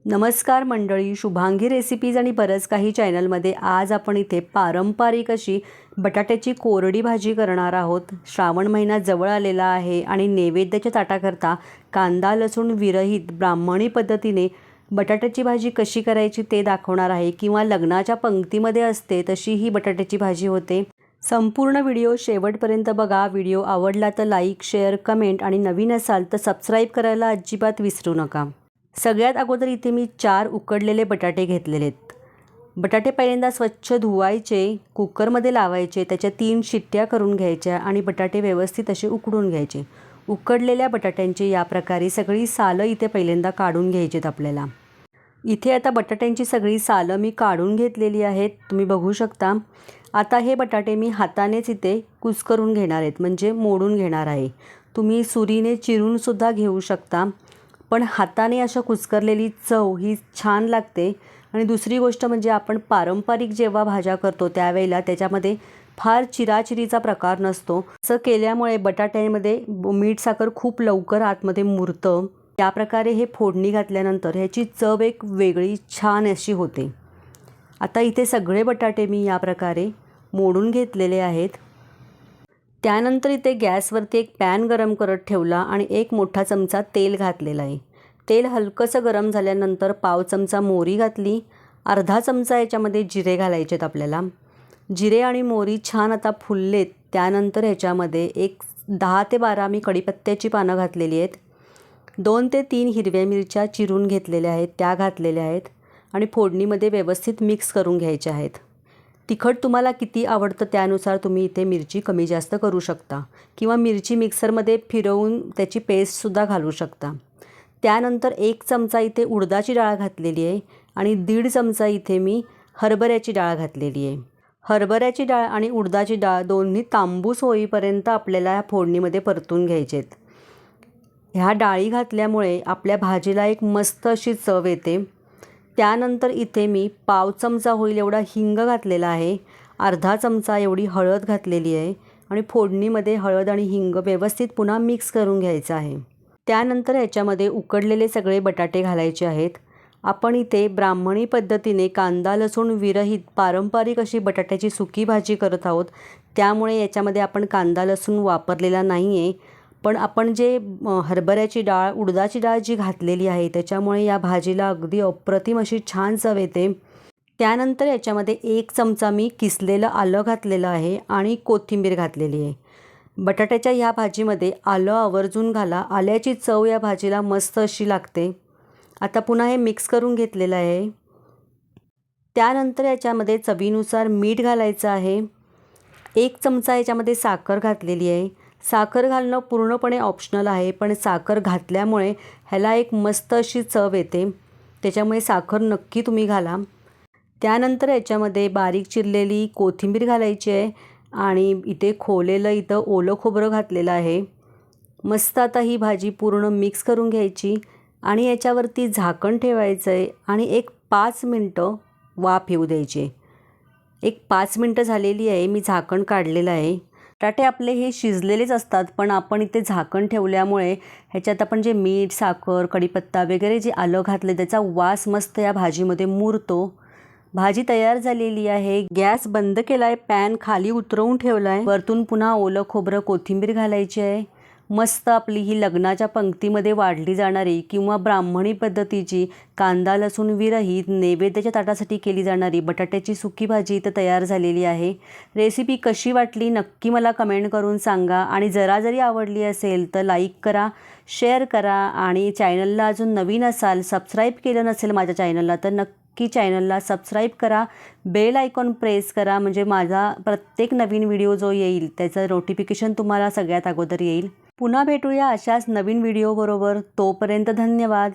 नमस्कार मंडळी, शुभांगी रेसिपीज आणि बरंच काही चॅनलमध्ये आज आपण इथे पारंपरिक अशी बटाट्याची कोरडी भाजी करणार आहोत। श्रावण महिना जवळ आलेला आहे आणि नैवेद्याच्या ताटाकरता कांदा लसूण विरहित ब्राह्मणी पद्धतीने बटाट्याची भाजी कशी करायची ते दाखवणार आहे, किंवा लग्नाच्या पंक्तीमध्ये असते तशी ही बटाट्याची भाजी होते। संपूर्ण व्हिडिओ शेवटपर्यंत बघा। व्हिडिओ आवडला तर लाईक शेअर कमेंट आणि नवीन असाल तर सबस्क्राईब करायला अजिबात विसरू नका। सगळ्यात अगोदर इथे मी 4 उकडलेले बटाटे घेतलेले आहेत। बटाटे पहिल्यांदा स्वच्छ धुवायचे, कुकरमध्ये लावायचे, त्याच्या 3 शिट्ट्या करून घ्यायच्या आणि बटाटे व्यवस्थित असे उकडून घ्यायचे। उकडलेल्या बटाट्यांची या प्रकारे सगळी सालं इथे पहिल्यांदा काढून घ्यायचीत आपल्याला। इथे आता बटाट्यांची सगळी सालं मी काढून घेतलेली आहेत, तुम्ही बघू शकता। आता हे बटाटे मी हातानेच इथे कुस्करून घेणार आहेत, म्हणजे मोडून घेणार आहे। तुम्ही सुरीने चिरून सुद्धा घेऊ शकता, पण हाताने अशा कुस्करलेली चव ही छान लागते। आणि दुसरी गोष्ट म्हणजे आपण पारंपरिक जेव्हा भाज्या करतो त्यावेळेला त्याच्यामध्ये फार चिराचिरीचा प्रकार नसतो। असं केल्यामुळे बटाट्यामध्ये मीठ साखर खूप लवकर आतमध्ये मुरतं। त्या प्रकारे हे फोडणी घातल्यानंतर ह्याची चव एक वेगळी छान अशी होते। आता इथे सगळे बटाटे मी या प्रकारे मोडून घेतलेले आहेत। त्यानंतर इथे गॅसवरती एक पॅन गरम करत ठेवला आणि 1 मोठा चमचा तेल घातलेला आहे। तेल हलकंसं गरम झाल्यानंतर पाव चमचा मोहरी घातली, अर्धा चमचा याच्यामध्ये जिरे घालायचे आहेत आपल्याला। जिरे आणि मोहरी छान आता फुललेत त्यानंतर ह्याच्यामध्ये एक 10 ते 12 मी कढीपत्त्याची पानं घातलेली आहेत। 2 ते 3 हिरव्या मिरच्या चिरून घेतलेल्या आहेत त्या घातलेल्या आहेत आणि फोडणीमध्ये व्यवस्थित मिक्स करून घ्यायच्या आहेत। तिखट तुम्हाला किती आवडतं त्यानुसार तुम्ही इथे मिरची कमी जास्त करू शकता, किंवा मिरची मिक्सरमध्ये फिरवून त्याची पेस्टसुद्धा घालू शकता। त्यानंतर 1 चमचा इथे उडदाची डाळ घातलेली आहे आणि 1.5 चमचा इथे मी हरभऱ्याची डाळ घातलेली आहे। हरभऱ्याची डाळ आणि उडदाची डाळ दोन्ही तांबूस होईपर्यंत आपल्याला ह्या फोडणीमध्ये परतून घ्यायचेत। ह्या डाळी घातल्यामुळे आपल्या भाजीला एक मस्त अशी चव येते। त्यानंतर इथे मी पाव चमचा होईल एवढा हिंग घातलेला आहे, अर्धा चमचा एवढी हळद घातलेली आहे आणि फोडणीमध्ये हळद आणि हिंग व्यवस्थित पुन्हा मिक्स करून घ्यायचं आहे। त्यानंतर याच्यामध्ये उकडलेले सगळे बटाटे घालायचे आहेत। आपण इथे ब्राह्मणी पद्धतीने कांदा लसूण विरहित पारंपरिक अशी बटाट्याची सुकी भाजी करत आहोत, त्यामुळे याच्यामध्ये आपण कांदा लसूण वापरलेला नाही आहे। पण आपण जे हरभऱ्याची डाळ उडदाची डाळ जी घातलेली आहे त्याच्यामुळे या भाजीला अगदी अप्रतिम अशी छान चव येते। त्यानंतर याच्यामध्ये 1 चमचा मी किसलेलं आलं घातलेलं आहे आणि कोथिंबीर घातलेली आहे। बटाट्याच्या ह्या भाजीमध्ये आलं आवर्जून घाला, आल्याची चव या भाजीला मस्त अशी लागते। आता पुन्हा हे मिक्स करून घेतलेलं आहे। त्यानंतर याच्यामध्ये चवीनुसार मीठ घालायचं आहे। 1 चमचा याच्यामध्ये साखर घातलेली आहे। साखर घालणं पूर्णपणे ऑप्शनल आहे, पण साखर घातल्यामुळे ह्याला एक मस्त अशी चव येते, त्याच्यामुळे साखर नक्की तुम्ही घाला। त्यानंतर याच्यामध्ये बारीक चिरलेली कोथिंबीर घालायची आहे आणि इथे खोवलेलं इथं ओलं खोबरं घातलेलं आहे। मस्त आता ही भाजी पूर्ण मिक्स करून घ्यायची आणि याच्यावरती झाकण ठेवायचं आहे आणि एक 5 मिनटं वाफ येऊ द्यायची। एक 5 मिनटं झालेली आहे, मी झाकण काढलेलं आहे। बटाटे आपले हे शिजलेलेच असतात, पण आपण इथे झाकण ठेवल्यामुळे ह्याच्यात आपण जे मीठ साखर कढीपत्ता वगैरे जे आलं घातले त्याचा वास मस्त या भाजीमध्ये मुरतो। भाजी तयार झालेली आहे। गॅस बंद केला आहे, पॅन खाली उतरवून ठेवला आहे, वरतून पुन्हा ओलं खोबरं कोथिंबीर घालायची आहे। मस्त आपली ही लग्नाच्या पंक्तीमध्ये वाढली जाणारी किंवा ब्राह्मणी पद्धतीची कांदा लसूण विरहित नैवेद्याच्या ताटासाठी केली जाणारी बटाट्याची सुकी भाजी इथं तयार झालेली आहे। रेसिपी कशी वाटली नक्की मला कमेंट करून सांगा आणि जरा जरी आवडली असेल तर लाईक करा, शेअर करा आणि चॅनलला अजून नवीन असाल सबस्क्राईब केलं नसेल माझ्या चॅनलला तर नक्की चॅनलला सबस्क्राईब करा, बेल आयकॉन प्रेस करा, म्हणजे माझा प्रत्येक नवीन व्हिडिओ जो येईल त्याचं नोटिफिकेशन तुम्हाला सगळ्यात अगोदर येईल। पुन्हा भेटूया अशाच नवीन व्हिडिओबरोबर, तोपर्यंत धन्यवाद।